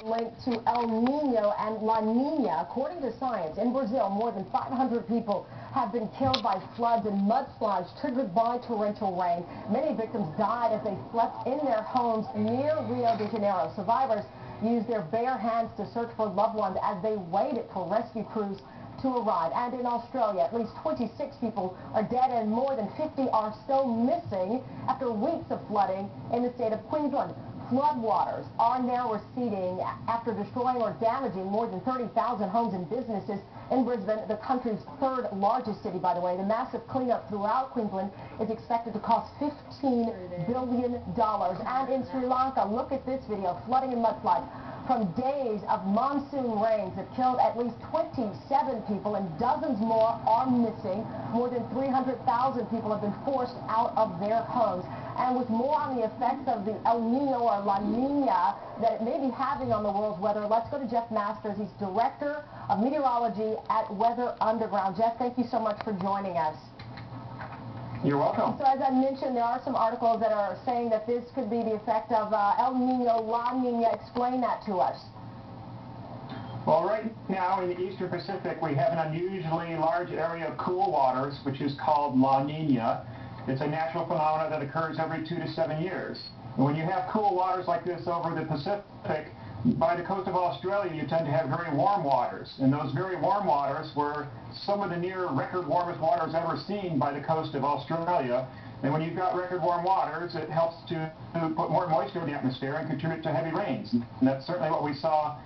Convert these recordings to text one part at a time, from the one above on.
linked to El Nino and La Nina. According to science, in Brazil, more than 500 people have been killed by floods and mudslides triggered by torrential rain. Many victims died as they slept in their homes near Rio de Janeiro. Survivors used their bare hands to search for loved ones as they waited for rescue crews to arrive. And in Australia, at least 26 people are dead and more than 50 are still missing after weeks of flooding in the state of Queensland. Floodwaters are now receding after destroying or damaging more than 30,000 homes and businesses in Brisbane, the country's third largest city, by the way. The massive cleanup throughout Queensland is expected to cost $15 billion. And in Sri Lanka, look at this video, flooding and mudslides. From days of monsoon rains that killed at least 27 people and dozens more are missing. More than 300,000 people have been forced out of their homes. And with more on the effects of the El Nino or La Nina that it may be having on the world's weather, let's go to Jeff Masters. He's Director of Meteorology at Weather Underground. Jeff, thank you so much for joining us. You're welcome. So as I mentioned, there are some articles that are saying that this could be the effect of El Nino, La Nina. Explain that to us. Well, right now in the Eastern Pacific, we have an unusually large area of cool waters, which is called La Nina. It's a natural phenomenon that occurs every 2 to 7 years. And when you have cool waters like this over the Pacific, by the coast of Australia, you tend to have very warm waters. And those very warm waters were some of the near record warmest waters ever seen by the coast of Australia. And when you've got record warm waters, it helps to put more moisture in the atmosphere and contribute to heavy rains. And that's certainly what we saw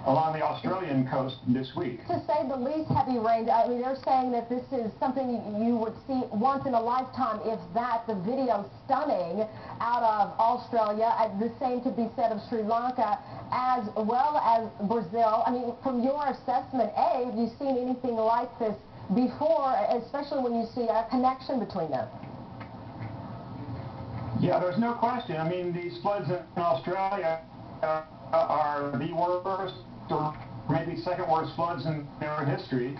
along the Australian coast this week. To say the least, heavy rains. I mean, they're saying that this is something you would see once in a lifetime, if that. The video stunning out of Australia. The same could be said of Sri Lanka as well as Brazil. I mean, from your assessment, have you seen anything like this before, especially when you see a connection between them? Yeah, there's no question. I mean, these floods in Australia are the worst, or maybe second worst floods in their history.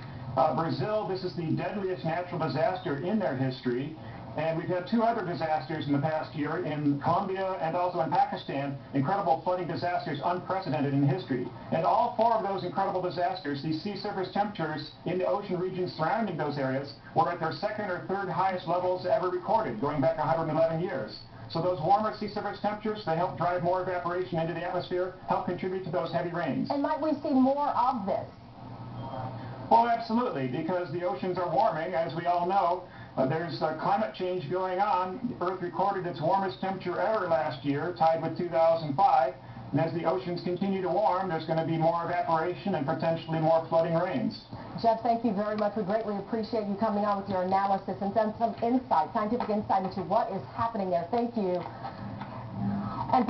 Brazil, this is the deadliest natural disaster in their history. And we've had 2 other disasters in the past year in Colombia and also in Pakistan, incredible flooding disasters unprecedented in history. And all 4 of those incredible disasters, these sea surface temperatures in the ocean regions surrounding those areas were at their 2nd or 3rd highest levels ever recorded, going back 111 years. So those warmer sea surface temperatures, they help drive more evaporation into the atmosphere, help contribute to those heavy rains. And might we see more of this? Well, absolutely, because the oceans are warming, as we all know. There's climate change going on. The Earth recorded its warmest temperature ever last year, tied with 2005. And as the oceans continue to warm, there's going to be more evaporation and potentially more flooding rains. Jeff, thank you very much. We greatly appreciate you coming on with your analysis and some insight, scientific insight into what is happening there. Thank you. And